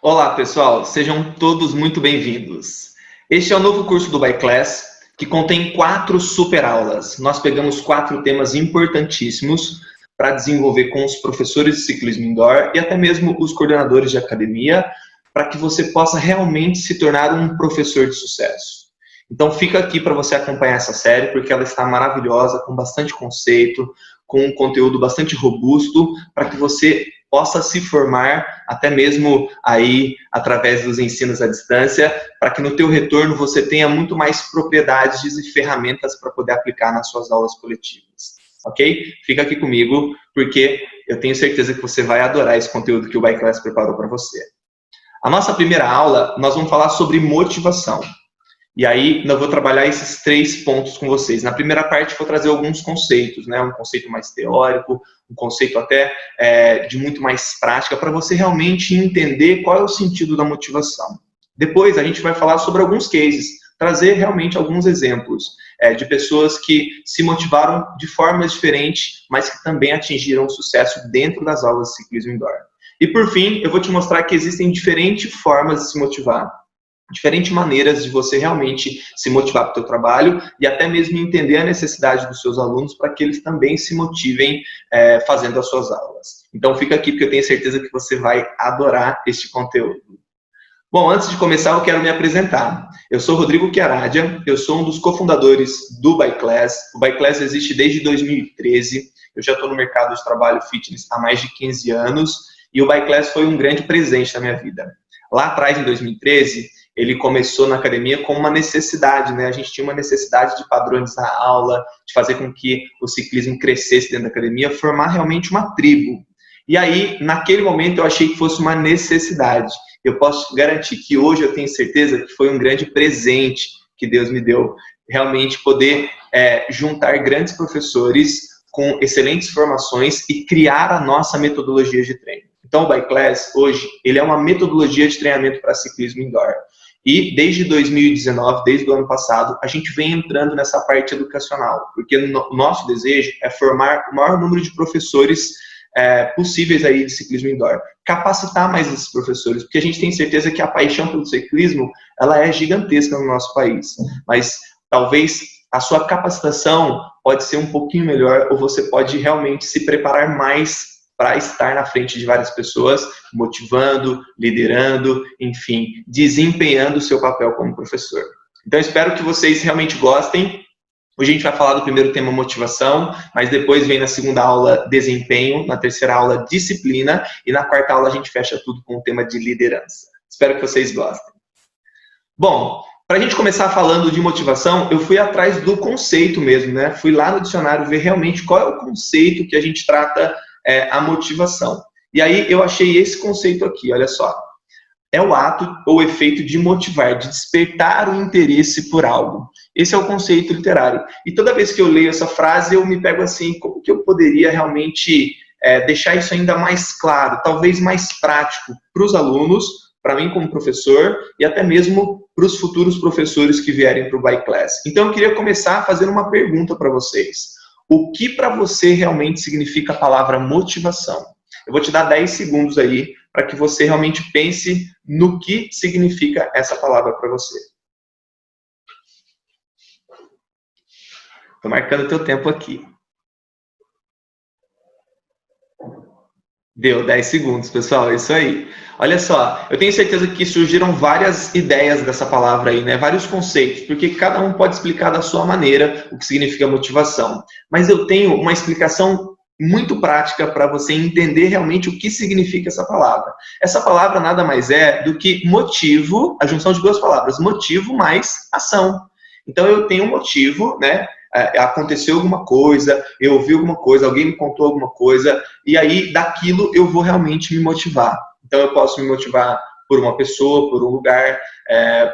Olá, pessoal, sejam todos muito bem-vindos. Este é o novo curso do ByClass, que contém 4 super aulas. Nós pegamos 4 temas importantíssimos para desenvolver com os professores de ciclismo indoor e até mesmo os coordenadores de academia, para que você possa realmente se tornar um professor de sucesso. Então fica aqui para você acompanhar essa série, porque ela está maravilhosa, com bastante conceito, com um conteúdo bastante robusto, para que você possa se formar até mesmo aí através dos ensinos à distância, para que no teu retorno você tenha muito mais propriedades e ferramentas para poder aplicar nas suas aulas coletivas. Ok? Fica aqui comigo, porque eu tenho certeza que você vai adorar esse conteúdo que o ByClass preparou para você. A nossa primeira aula, nós vamos falar sobre motivação. E aí, eu vou trabalhar esses 3 pontos com vocês. Na primeira parte, vou trazer alguns conceitos, né? Um conceito mais teórico, um conceito até de muito mais prática, para você realmente entender qual é o sentido da motivação. Depois, a gente vai falar sobre alguns cases, trazer realmente alguns exemplos de pessoas que se motivaram de formas diferentes, mas que também atingiram sucesso dentro das aulas de ciclismo indoor. E, por fim, eu vou te mostrar que existem diferentes formas de se motivar. Diferentes maneiras de você realmente se motivar para o seu trabalho e até mesmo entender a necessidade dos seus alunos para que eles também se motivem fazendo as suas aulas. Então fica aqui porque eu tenho certeza que você vai adorar este conteúdo. Bom, antes de começar eu quero me apresentar. Eu sou Rodrigo Chiaradia, eu sou um dos cofundadores do ByClass. O ByClass existe desde 2013, eu já estou no mercado de trabalho fitness há mais de 15 anos e o ByClass foi um grande presente na minha vida. Lá atrás, em 2013, ele começou na academia com uma necessidade, né? A gente tinha uma necessidade de padronizar a aula, de fazer com que o ciclismo crescesse dentro da academia, formar realmente uma tribo. E aí, naquele momento, eu achei que fosse uma necessidade. Eu posso garantir que hoje eu tenho certeza que foi um grande presente que Deus me deu, realmente poder juntar grandes professores com excelentes formações e criar a nossa metodologia de treino. Então, o ByClass, hoje, ele é uma metodologia de treinamento para ciclismo indoor. E desde 2019, desde o ano passado, a gente vem entrando nessa parte educacional, porque o nosso desejo é formar o maior número de professores possíveis aí de ciclismo indoor. Capacitar mais esses professores, porque a gente tem certeza que a paixão pelo ciclismo, ela é gigantesca no nosso país. Mas talvez a sua capacitação pode ser um pouquinho melhor, ou você pode realmente se preparar mais para estar na frente de várias pessoas, motivando, liderando, enfim, desempenhando o seu papel como professor. Então, espero que vocês realmente gostem. Hoje a gente vai falar do primeiro tema, motivação, mas depois vem na segunda aula, desempenho, na terceira aula, disciplina, e na quarta aula a gente fecha tudo com o tema de liderança. Espero que vocês gostem. Bom, para a gente começar falando de motivação, eu fui atrás do conceito mesmo, né? Fui lá no dicionário ver realmente qual é o conceito que a gente trata a motivação. E aí eu achei esse conceito aqui, olha só. É o ato ou efeito de motivar, de despertar o interesse por algo. Esse é o conceito literário. E toda vez que eu leio essa frase, eu me pego assim, como que eu poderia realmente deixar isso ainda mais claro, talvez mais prático para os alunos, para mim como professor e até mesmo para os futuros professores que vierem para o ByClass. Então eu queria começar fazendo uma pergunta para vocês. O que para você realmente significa a palavra motivação? Eu vou te dar 10 segundos aí para que você realmente pense no que significa essa palavra para você. Estou marcando o teu tempo aqui. Deu 10 segundos, pessoal, é isso aí. Olha só, eu tenho certeza que surgiram várias ideias dessa palavra aí, né? Vários conceitos, porque cada um pode explicar da sua maneira o que significa motivação. Mas eu tenho uma explicação muito prática para você entender realmente o que significa essa palavra. Essa palavra nada mais é do que motivo, a junção de 2 palavras, motivo mais ação. Então eu tenho um motivo, né? Aconteceu alguma coisa, eu ouvi alguma coisa, alguém me contou alguma coisa, e aí daquilo eu vou realmente me motivar. Então eu posso me motivar por uma pessoa, por um lugar,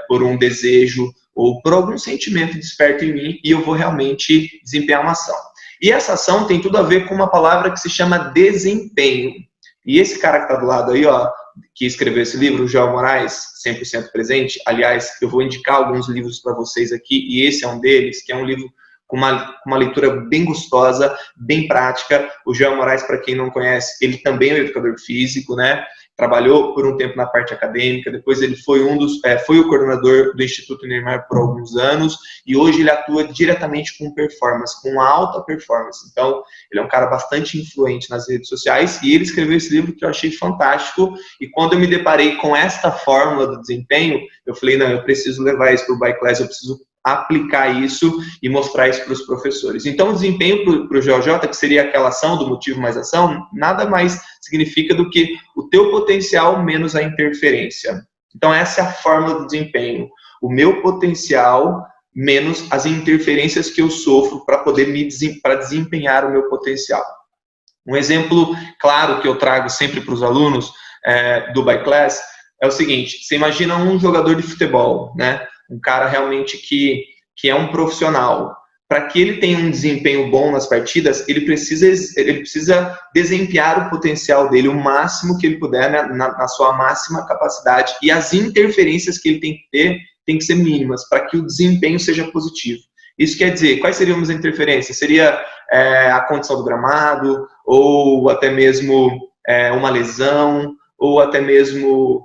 por um desejo, ou por algum sentimento desperto em mim, e eu vou realmente desempenhar uma ação. E essa ação tem tudo a ver com uma palavra que se chama desempenho. E esse cara que está do lado aí, ó, que escreveu esse livro, o João Moraes, 100% presente, aliás, eu vou indicar alguns livros para vocês aqui, e esse é um deles, que é um livro com uma leitura bem gostosa, bem prática. O João Moraes, para quem não conhece, ele também é um educador físico, né? trabalhou por um tempo na parte acadêmica, depois ele foi foi o coordenador do Instituto Neymar por alguns anos, e hoje ele atua diretamente com performance, com alta performance. Então, ele é um cara bastante influente nas redes sociais, e ele escreveu esse livro que eu achei fantástico, e quando eu me deparei com esta fórmula do desempenho, eu falei, não, eu preciso levar isso para o ByClass, eu preciso aplicar isso e mostrar isso para os professores. Então, o desempenho para o GeoJ, que seria aquela ação do motivo mais ação, nada mais significa do que o teu potencial menos a interferência. Então, essa é a fórmula do desempenho. O meu potencial menos as interferências que eu sofro para poder para desempenhar o meu potencial. Um exemplo claro que eu trago sempre para os alunos do ByClass é o seguinte: você imagina um jogador de futebol, né? Um cara realmente que é um profissional. Para que ele tenha um desempenho bom nas partidas, ele precisa desempenhar o potencial dele o máximo que ele puder, né, na sua máxima capacidade. E as interferências que ele tem que ter tem que ser mínimas para que o desempenho seja positivo. Isso quer dizer, quais seriam as interferências? Seria a condição do gramado, ou até mesmo uma lesão, ou até mesmo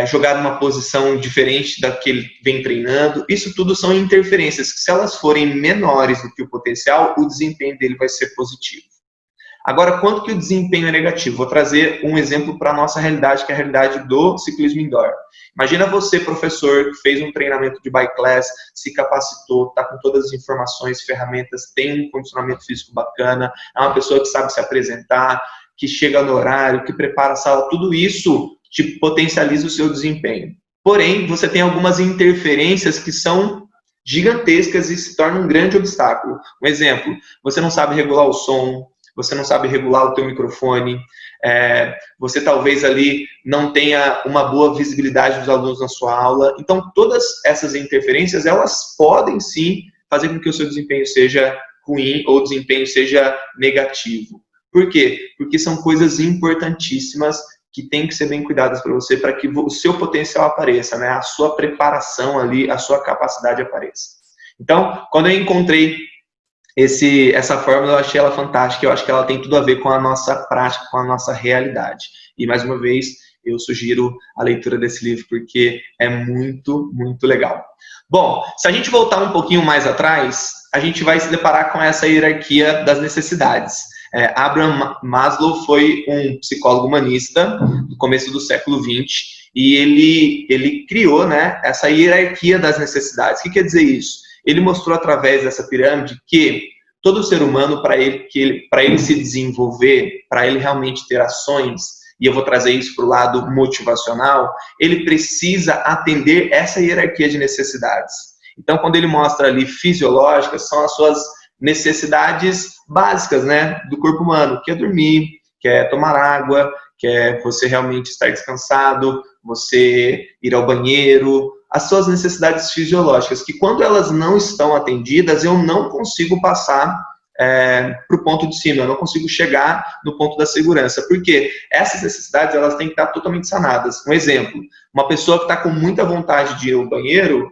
jogar numa posição diferente da que ele vem treinando. Isso tudo são interferências que, se elas forem menores do que o potencial, o desempenho dele vai ser positivo. Agora, quanto que o desempenho é negativo? Vou trazer um exemplo para a nossa realidade, que é a realidade do ciclismo indoor. Imagina você, professor, que fez um treinamento de ByClass, se capacitou, está com todas as informações, ferramentas, tem um condicionamento físico bacana, é uma pessoa que sabe se apresentar, que chega no horário, que prepara a sala, tudo isso te potencializa o seu desempenho. Porém, você tem algumas interferências que são gigantescas e se tornam um grande obstáculo. Um exemplo, você não sabe regular o som, você não sabe regular o teu microfone, você talvez ali não tenha uma boa visibilidade dos alunos na sua aula. Então, todas essas interferências, elas podem sim fazer com que o seu desempenho seja ruim ou o desempenho seja negativo. Por quê? Porque são coisas importantíssimas que tem que ser bem cuidadas para você, para que o seu potencial apareça, né? A sua preparação ali, a sua capacidade apareça. Então, quando eu encontrei essa fórmula, eu achei ela fantástica, eu acho que ela tem tudo a ver com a nossa prática, com a nossa realidade. E, mais uma vez, eu sugiro a leitura desse livro, porque é muito, muito legal. Bom, se a gente voltar um pouquinho mais atrás, a gente vai se deparar com essa hierarquia das necessidades. Abraham Maslow foi um psicólogo humanista do começo do século XX, e ele criou, né, essa hierarquia das necessidades. O que quer dizer isso? Ele mostrou através dessa pirâmide que todo ser humano, para ele se desenvolver, para ele realmente ter ações, e eu vou trazer isso para o lado motivacional, ele precisa atender essa hierarquia de necessidades. Então, quando ele mostra ali fisiológicas, são as suas necessidades básicas, né, do corpo humano, que é dormir, que é tomar água, que é você realmente estar descansado, você ir ao banheiro, as suas necessidades fisiológicas, que quando elas não estão atendidas, eu não consigo passar para o ponto de cima, eu não consigo chegar no ponto da segurança, porque essas necessidades, elas têm que estar totalmente sanadas. Um exemplo, uma pessoa que está com muita vontade de ir ao banheiro,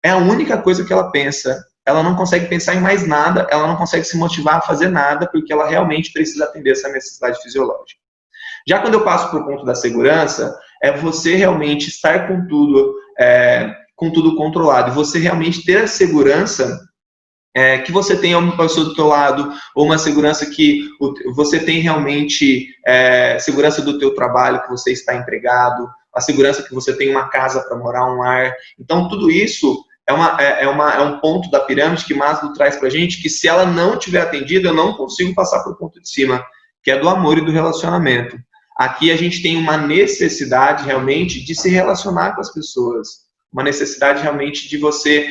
é a única coisa que ela pensa, ela não consegue pensar em mais nada, ela não consegue se motivar a fazer nada, porque ela realmente precisa atender essa necessidade fisiológica. Já quando eu passo para o ponto da segurança, é você realmente estar com tudo controlado, e você realmente ter a segurança que você tem uma pessoa do teu lado, ou uma segurança que você tem realmente segurança do teu trabalho, que você está empregado, a segurança que você tem uma casa para morar, um lar. Então, tudo isso é um ponto da pirâmide que Maslow traz para a gente, que se ela não tiver atendida, eu não consigo passar para o ponto de cima, que é do amor e do relacionamento. Aqui a gente tem uma necessidade realmente de se relacionar com as pessoas, uma necessidade realmente de você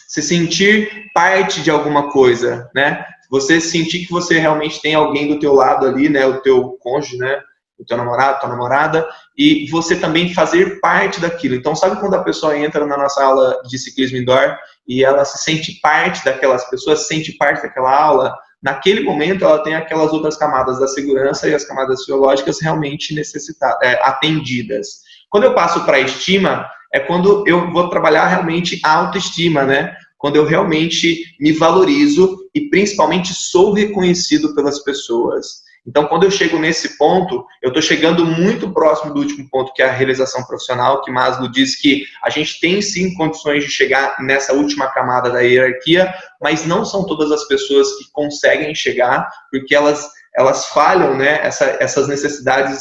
se sentir parte de alguma coisa, né? Você sentir que você realmente tem alguém do teu lado ali, né? O teu cônjuge, né? O teu namorado, tua namorada, e você também fazer parte daquilo. Então, sabe quando a pessoa entra na nossa aula de ciclismo indoor e ela se sente parte daquelas pessoas, se sente parte daquela aula? Naquele momento, ela tem aquelas outras camadas da segurança e as camadas fisiológicas realmente atendidas. Quando eu passo para a estima, é quando eu vou trabalhar realmente a autoestima, né? Quando eu realmente me valorizo e principalmente sou reconhecido pelas pessoas. Então, quando eu chego nesse ponto, eu estou chegando muito próximo do último ponto, que é a realização profissional, que Maslow diz que a gente tem sim condições de chegar nessa última camada da hierarquia, mas não são todas as pessoas que conseguem chegar, porque elas falham, né? Essas necessidades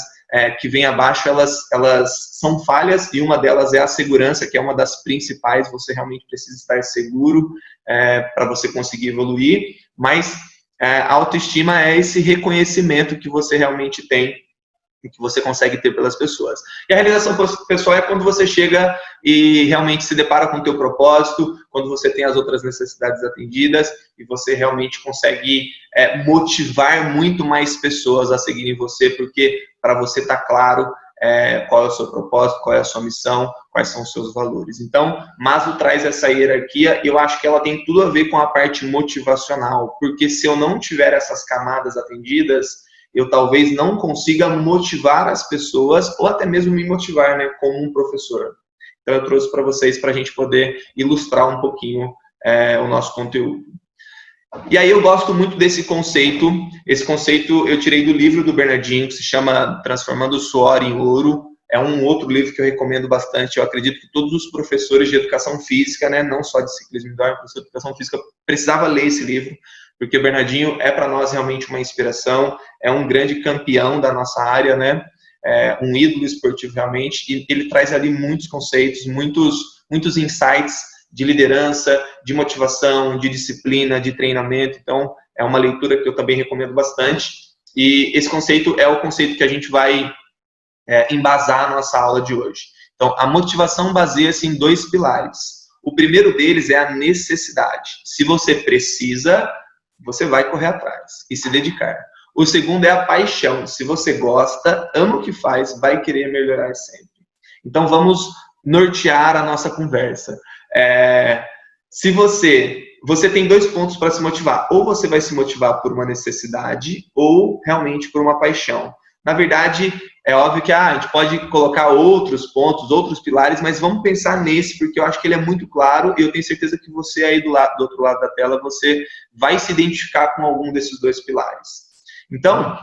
que vêm abaixo, elas são falhas, e uma delas é a segurança, que é uma das principais. Você realmente precisa estar seguro para você conseguir evoluir, mas a autoestima é esse reconhecimento que você realmente tem e que você consegue ter pelas pessoas. E a realização pessoal é quando você chega e realmente se depara com o teu propósito, quando você tem as outras necessidades atendidas e você realmente consegue motivar muito mais pessoas a seguirem você, porque para você está claro qual é o seu propósito, qual é a sua missão, quais são os seus valores. Então, Maslow traz essa hierarquia e eu acho que ela tem tudo a ver com a parte motivacional, porque se eu não tiver essas camadas atendidas, eu talvez não consiga motivar as pessoas, ou até mesmo me motivar, né, como um professor. Então, eu trouxe para vocês, para a gente poder ilustrar um pouquinho o nosso conteúdo. E aí eu gosto muito desse conceito. Esse conceito eu tirei do livro do Bernardinho, que se chama Transformando o Suor em Ouro. É um outro livro que eu recomendo bastante. Eu acredito que todos os professores de educação física, né, não só de ciclismo indoor, professor de educação física, precisava ler esse livro, porque o Bernardinho é para nós realmente uma inspiração, é um grande campeão da nossa área, né? Um ídolo esportivo realmente, e ele traz ali muitos conceitos, muitos insights de liderança, de motivação, de disciplina, de treinamento. Então, é uma leitura que eu também recomendo bastante. E esse conceito é o conceito que a gente vai embasar a nossa aula de hoje. Então, a motivação baseia-se em 2 pilares. O primeiro deles é a necessidade. Se você precisa, você vai correr atrás e se dedicar. O segundo é a paixão. Se você gosta, ama o que faz, vai querer melhorar sempre. Então, vamos nortear a nossa conversa. Se você tem 2 pontos para se motivar. Ou você vai se motivar por uma necessidade, ou realmente por uma paixão. Na verdade, é óbvio que a gente pode colocar outros pontos, outros pilares, mas vamos pensar nesse, porque eu acho que ele é muito claro e eu tenho certeza que você aí do outro lado da tela, você vai se identificar com algum desses 2 pilares. Então,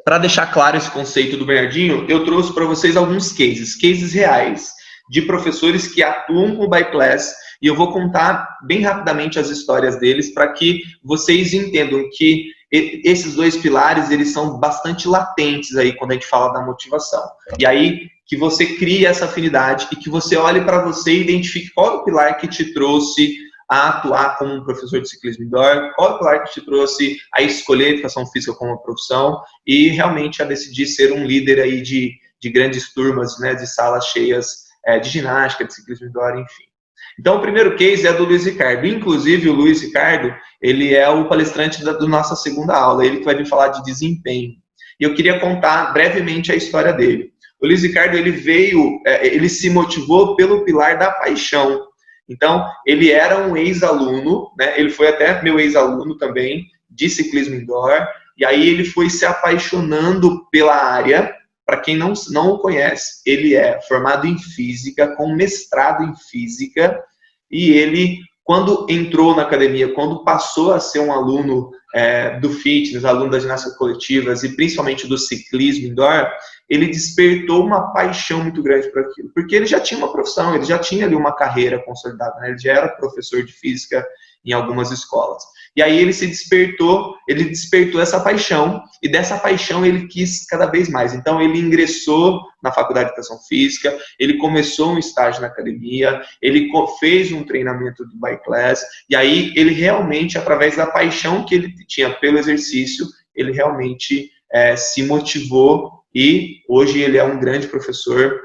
para deixar claro esse conceito do Bernardinho, eu trouxe para vocês alguns cases reais, de professores que atuam com o ByClass, e eu vou contar bem rapidamente as histórias deles para que vocês entendam que esses 2 pilares, eles são bastante latentes aí quando a gente fala da motivação. E aí que você crie essa afinidade e que você olhe para você e identifique qual é o pilar que te trouxe a atuar como um professor de ciclismo indoor, qual é o pilar que te trouxe a escolher a educação física como uma profissão e realmente a decidir ser um líder aí de grandes turmas, né, de salas cheias de ginástica, de ciclismo indoor, enfim. Então, o primeiro case é do Luiz Ricardo. Inclusive, o Luiz Ricardo, ele é o palestrante da nossa segunda aula, ele que vai vir falar de desempenho. E eu queria contar brevemente a história dele. O Luiz Ricardo, ele se motivou pelo pilar da paixão. Então, ele era um ex-aluno, né? Ele foi até meu ex-aluno também, de ciclismo indoor, e aí ele foi se apaixonando pela área. Para quem não o conhece, ele é formado em física, com mestrado em física, e ele, quando entrou na academia, quando passou a ser um aluno do fitness, aluno das ginásticas coletivas e principalmente do ciclismo indoor, ele despertou uma paixão muito grande por aquilo, porque ele já tinha uma profissão, ele já tinha ali uma carreira consolidada, né? Ele já era professor de física em algumas escolas. E aí ele despertou essa paixão, e dessa paixão ele quis cada vez mais. Então ele ingressou na faculdade de educação física, ele começou um estágio na academia, ele fez um treinamento do ByClass, e aí ele realmente, através da paixão que ele tinha pelo exercício, ele realmente se motivou, e hoje ele é um grande professor.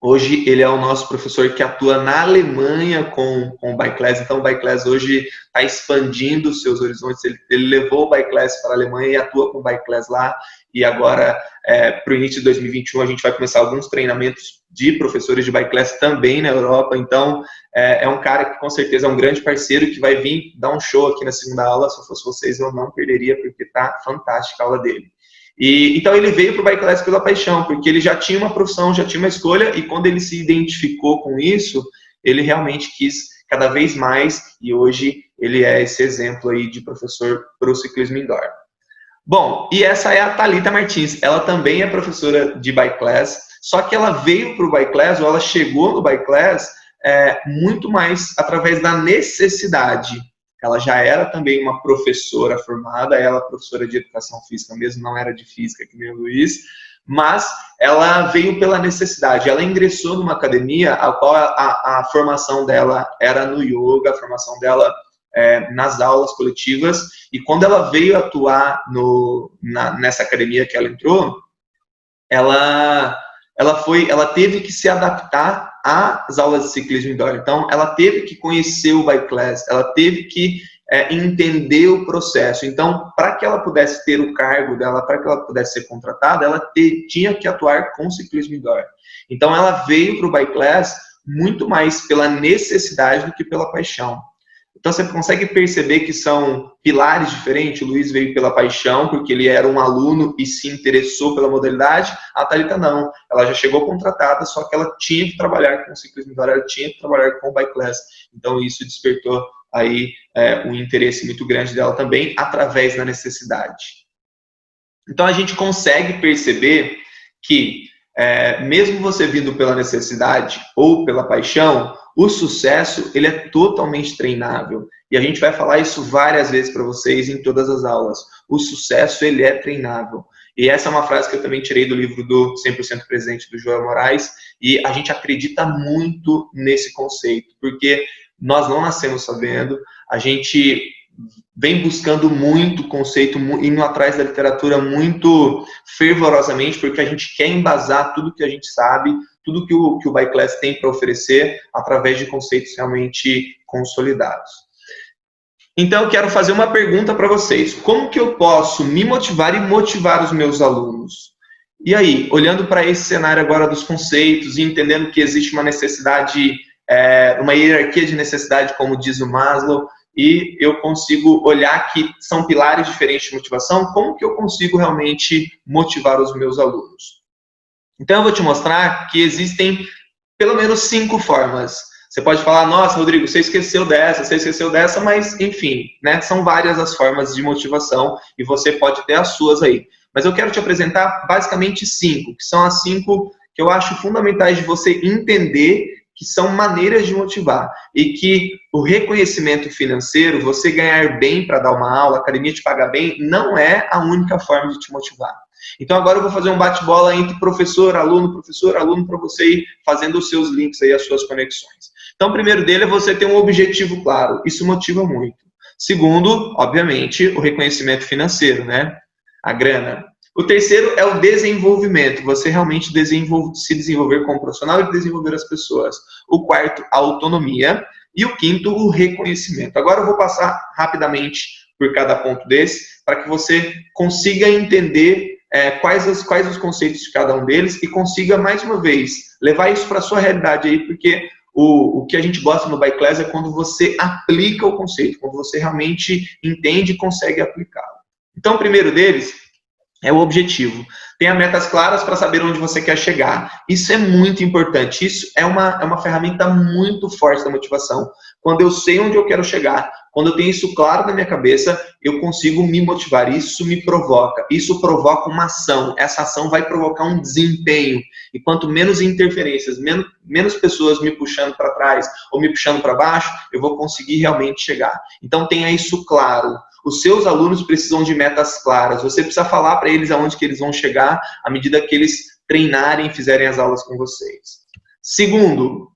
Hoje ele é o nosso professor que atua na Alemanha com o ByClass. Então o ByClass hoje está expandindo os seus horizontes. Ele levou o ByClass para a Alemanha e atua com o ByClass lá. E agora, para o início de 2021, a gente vai começar alguns treinamentos de professores de ByClass também na Europa. Então é um cara que com certeza é um grande parceiro, que vai vir dar um show aqui na segunda aula. Se eu fosse vocês, eu não perderia, porque está fantástica a aula dele. Então ele veio para o ByClass pela paixão, porque ele já tinha uma profissão, já tinha uma escolha, e quando ele se identificou com isso, ele realmente quis cada vez mais, e hoje ele é esse exemplo aí de professor para o ciclismo indoor. Bom, e essa é a Thalita Martins. Ela também é professora de Biclass, só que ela veio para o Biclass, ou ela chegou no Biclass, muito mais através da necessidade. Ela já era também uma professora formada, ela professora de educação física mesmo, não era de física que nem o Luiz, mas ela veio pela necessidade. Ela ingressou numa academia, a qual a formação dela era no yoga, a formação dela nas aulas coletivas, e quando ela veio atuar nessa academia que ela entrou, ela teve que se adaptar às aulas de ciclismo indoor. Então, ela teve que conhecer o Biclass, ela teve que entender o processo. Então, para que ela pudesse ter o cargo dela, para que ela pudesse ser contratada, ela tinha que atuar com ciclismo indoor. Então, ela veio para o Biclass muito mais pela necessidade do que pela paixão. Então, você consegue perceber que são pilares diferentes. O Luiz veio pela paixão, porque ele era um aluno e se interessou pela modalidade. A Thalita não. Ela já chegou contratada, só que ela tinha que trabalhar com o ciclismo indoor, ela tinha que trabalhar com o Biclass. Então, isso despertou aí um interesse muito grande dela também, através da necessidade. Então, a gente consegue perceber que, mesmo você vindo pela necessidade ou pela paixão, o sucesso, ele é totalmente treinável. E a gente vai falar isso várias vezes para vocês em todas as aulas. O sucesso, ele é treinável. E essa é uma frase que eu também tirei do livro do 100% Presente, do Joel Moraes, e a gente acredita muito nesse conceito, porque nós não nascemos sabendo, a gente vem buscando muito conceito, indo atrás da literatura muito fervorosamente, porque a gente quer embasar tudo que a gente sabe, tudo que o Biclass tem para oferecer, através de conceitos realmente consolidados. Então, eu quero fazer uma pergunta para vocês. Como que eu posso me motivar e motivar os meus alunos? E aí, olhando para esse cenário agora dos conceitos e entendendo que existe uma necessidade, uma hierarquia de necessidade, como diz o Maslow, e eu consigo olhar que são pilares diferentes de motivação, como que eu consigo realmente motivar os meus alunos? Então, eu vou te mostrar que existem pelo menos 5 formas. Você pode falar, nossa, Rodrigo, você esqueceu dessa, mas, enfim, né, são várias as formas de motivação e você pode ter as suas aí. Mas eu quero te apresentar basicamente 5, que são as 5 que eu acho fundamentais de você entender que são maneiras de motivar e que o reconhecimento financeiro, você ganhar bem para dar uma aula, a academia te pagar bem, não é a única forma de te motivar. Então agora eu vou fazer um bate-bola entre professor, aluno, para você ir fazendo os seus links aí, as suas conexões. Então o primeiro dele é você ter um objetivo claro, isso motiva muito. Segundo, obviamente, o reconhecimento financeiro, né? A grana. O terceiro é o desenvolvimento, você realmente se desenvolver como profissional e desenvolver as pessoas. O quarto, a autonomia. E o quinto, o reconhecimento. Agora eu vou passar rapidamente por cada ponto desse, para que você consiga entender quais os conceitos de cada um deles e consiga, mais uma vez, levar isso para a sua realidade aí, porque o que a gente gosta no Biclass é quando você aplica o conceito, quando você realmente entende e consegue aplicá-lo. Então, o primeiro deles é o objetivo. Tenha metas claras para saber onde você quer chegar. Isso é muito importante. Isso é uma ferramenta muito forte da motivação. Quando eu sei onde eu quero chegar, quando eu tenho isso claro na minha cabeça, eu consigo me motivar. Isso me provoca. Isso provoca uma ação. Essa ação vai provocar um desempenho. E quanto menos interferências, menos pessoas me puxando para trás ou me puxando para baixo, eu vou conseguir realmente chegar. Então tenha isso claro. Os seus alunos precisam de metas claras. Você precisa falar para eles aonde que eles vão chegar à medida que eles treinarem e fizerem as aulas com vocês. Segundo,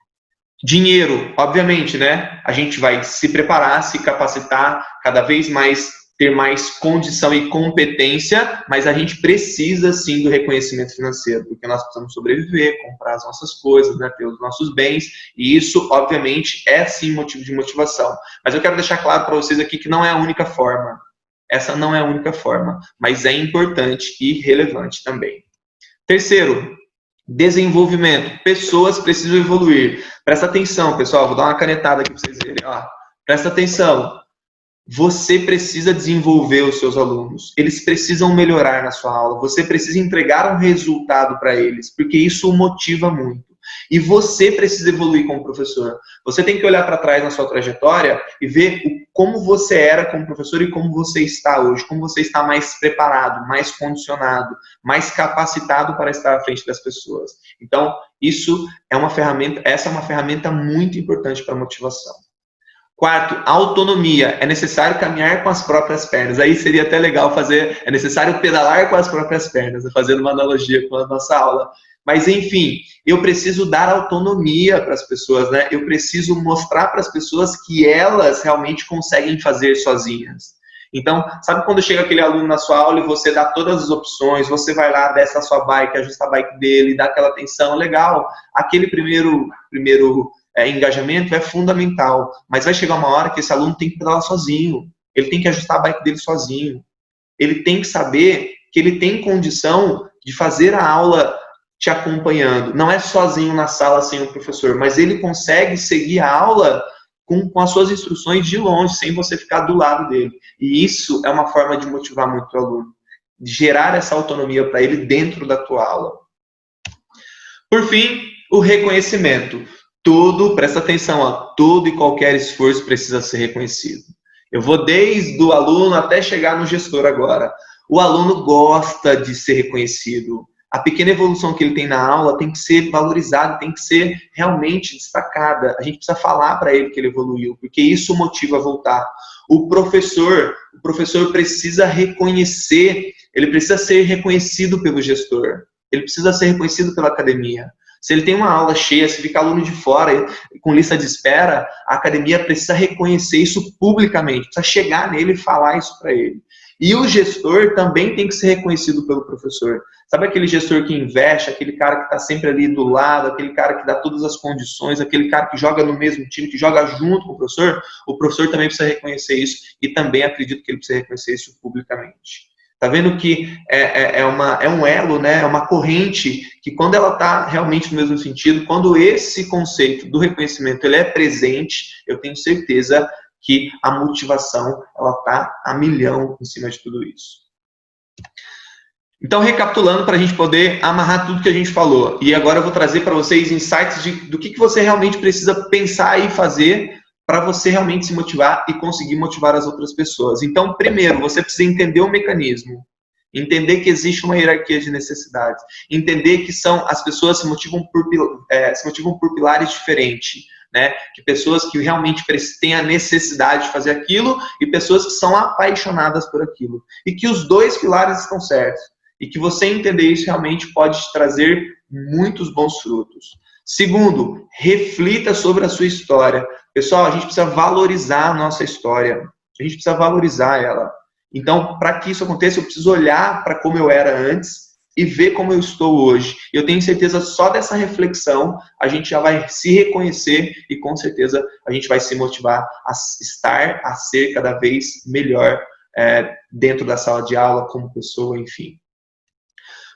dinheiro. Obviamente, né? A gente vai se preparar, se capacitar, cada vez mais ter mais condição e competência, mas a gente precisa sim do reconhecimento financeiro, porque nós precisamos sobreviver, comprar as nossas coisas, né, ter os nossos bens, e isso, obviamente, é sim motivo de motivação. Mas eu quero deixar claro para vocês aqui que não é a única forma. Essa não é a única forma, mas é importante e relevante também. Terceiro, desenvolvimento. Pessoas precisam evoluir. Presta atenção, pessoal, vou dar uma canetada aqui para vocês verem. Ó. Presta atenção. Você precisa desenvolver os seus alunos. Eles precisam melhorar na sua aula. Você precisa entregar um resultado para eles, porque isso o motiva muito. E você precisa evoluir como professor. Você tem que olhar para trás na sua trajetória e ver como você era como professor e como você está hoje, como você está mais preparado, mais condicionado, mais capacitado para estar à frente das pessoas. Então, essa é uma ferramenta muito importante para a motivação. Quarto, autonomia. É necessário caminhar com as próprias pernas. Aí seria até legal é necessário pedalar com as próprias pernas, fazendo uma analogia com a nossa aula. Mas, enfim, eu preciso dar autonomia para as pessoas, né? Eu preciso mostrar para as pessoas que elas realmente conseguem fazer sozinhas. Então, sabe quando chega aquele aluno na sua aula e você dá todas as opções, você vai lá, desce a sua bike, ajusta a bike dele, dá aquela atenção, legal. Aquele primeiro engajamento é fundamental, mas vai chegar uma hora que esse aluno tem que pedalar sozinho, ele tem que ajustar a bike dele sozinho, ele tem que saber que ele tem condição de fazer a aula te acompanhando, não é sozinho na sala sem o professor, mas ele consegue seguir a aula com as suas instruções de longe, sem você ficar do lado dele, e isso é uma forma de motivar muito o aluno, de gerar essa autonomia para ele dentro da tua aula. Por fim, o reconhecimento. Presta atenção, todo e qualquer esforço precisa ser reconhecido. Eu vou desde o aluno até chegar no gestor agora. O aluno gosta de ser reconhecido. A pequena evolução que ele tem na aula tem que ser valorizada, tem que ser realmente destacada. A gente precisa falar para ele que ele evoluiu, porque isso motiva a voltar. O professor precisa reconhecer, ele precisa ser reconhecido pelo gestor, ele precisa ser reconhecido pela academia. Se ele tem uma aula cheia, se fica aluno de fora, com lista de espera, a academia precisa reconhecer isso publicamente, precisa chegar nele e falar isso para ele. E o gestor também tem que ser reconhecido pelo professor. Sabe aquele gestor que investe, aquele cara que está sempre ali do lado, aquele cara que dá todas as condições, aquele cara que joga no mesmo time, que joga junto com o professor também precisa reconhecer isso, e também acredito que ele precisa reconhecer isso publicamente. Tá vendo que é um elo, né? É uma corrente que quando ela está realmente no mesmo sentido, quando esse conceito do reconhecimento ele é presente, eu tenho certeza que a motivação ela está a milhão em cima de tudo isso. Então, recapitulando para a gente poder amarrar tudo que a gente falou, e agora eu vou trazer para vocês insights do que você realmente precisa pensar e fazer para você realmente se motivar e conseguir motivar as outras pessoas. Então, primeiro, você precisa entender o mecanismo, entender que existe uma hierarquia de necessidades, entender que as pessoas se motivam por pilares diferentes, né? Que pessoas que realmente têm a necessidade de fazer aquilo e pessoas que são apaixonadas por aquilo. E que os dois pilares estão certos. E que você entender isso realmente pode te trazer muitos bons frutos. Segundo, reflita sobre a sua história. Pessoal, a gente precisa valorizar a nossa história. A gente precisa valorizar ela. Então, para que isso aconteça, eu preciso olhar para como eu era antes e ver como eu estou hoje. Eu tenho certeza, só dessa reflexão, a gente já vai se reconhecer e, com certeza, a gente vai se motivar a ser cada vez melhor dentro da sala de aula, como pessoa, enfim.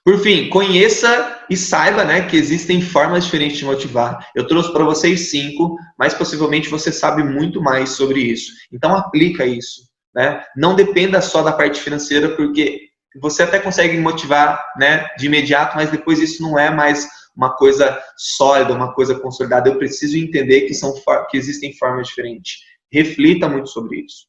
Por fim, conheça e saiba, né, que existem formas diferentes de motivar. Eu trouxe para vocês 5, mas possivelmente você sabe muito mais sobre isso. Então, aplica isso, né? Não dependa só da parte financeira, porque você até consegue motivar, né, de imediato, mas depois isso não é mais uma coisa sólida, uma coisa consolidada. Eu preciso entender que existem formas diferentes. Reflita muito sobre isso.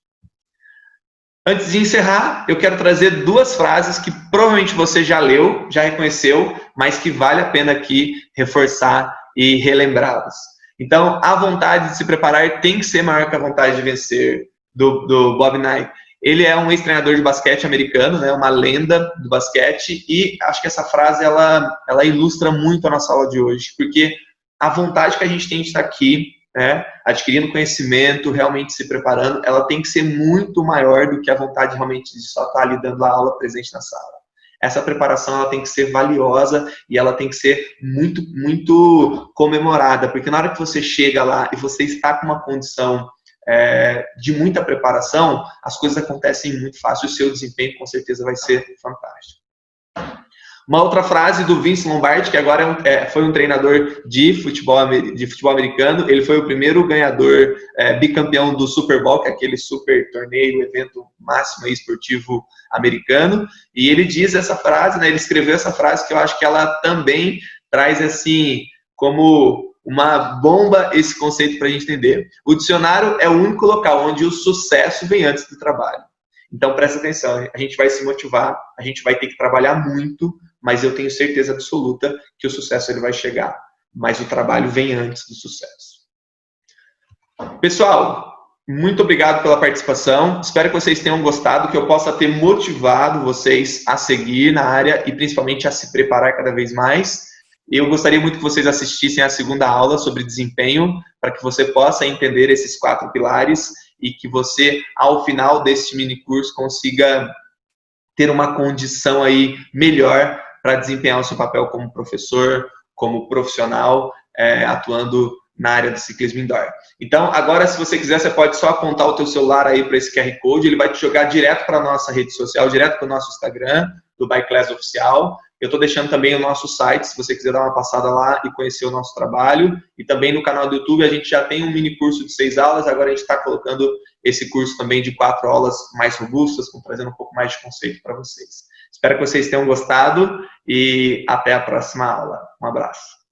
Antes de encerrar, eu quero trazer 2 frases que provavelmente você já leu, já reconheceu, mas que vale a pena aqui reforçar e relembrá-las. Então, a vontade de se preparar tem que ser maior que a vontade de vencer, do Bob Knight. Ele é um ex-treinador de basquete americano, né, uma lenda do basquete, e acho que essa frase ela ilustra muito a nossa aula de hoje, porque a vontade que a gente tem de estar aqui, né, adquirindo conhecimento, realmente se preparando, ela tem que ser muito maior do que a vontade realmente de só estar ali dando a aula presente na sala. Essa preparação ela tem que ser valiosa e ela tem que ser muito, muito comemorada, porque na hora que você chega lá e você está com uma condição de muita preparação, as coisas acontecem muito fácil e o seu desempenho com certeza vai ser fantástico. Uma outra frase do Vince Lombardi, que agora foi um treinador de futebol americano. Ele foi o primeiro ganhador, bicampeão do Super Bowl, que é aquele super torneio, evento máximo esportivo americano. E ele diz essa frase, né, ele escreveu essa frase que eu acho que ela também traz assim, como uma bomba esse conceito para a gente entender. O dicionário é o único local onde o sucesso vem antes do trabalho. Então, presta atenção, a gente vai se motivar, a gente vai ter que trabalhar muito, mas eu tenho certeza absoluta que o sucesso ele vai chegar. Mas o trabalho vem antes do sucesso. Pessoal, muito obrigado pela participação. Espero que vocês tenham gostado, que eu possa ter motivado vocês a seguir na área e principalmente a se preparar cada vez mais. Eu gostaria muito que vocês assistissem à segunda aula sobre desempenho, para que você possa entender esses 4 pilares e que você, ao final deste mini curso, consiga ter uma condição aí melhor para desempenhar o seu papel como professor, como profissional, atuando na área do ciclismo indoor. Então, agora, se você quiser, você pode só apontar o teu celular aí para esse QR Code, ele vai te jogar direto para a nossa rede social, direto para o nosso Instagram, do Bike Class Oficial. Eu estou deixando também o nosso site, se você quiser dar uma passada lá e conhecer o nosso trabalho. E também no canal do YouTube a gente já tem um mini curso de 6 aulas, agora a gente está colocando esse curso também de 4 aulas mais robustas, trazendo um pouco mais de conceito para vocês. Espero que vocês tenham gostado e até a próxima aula. Um abraço.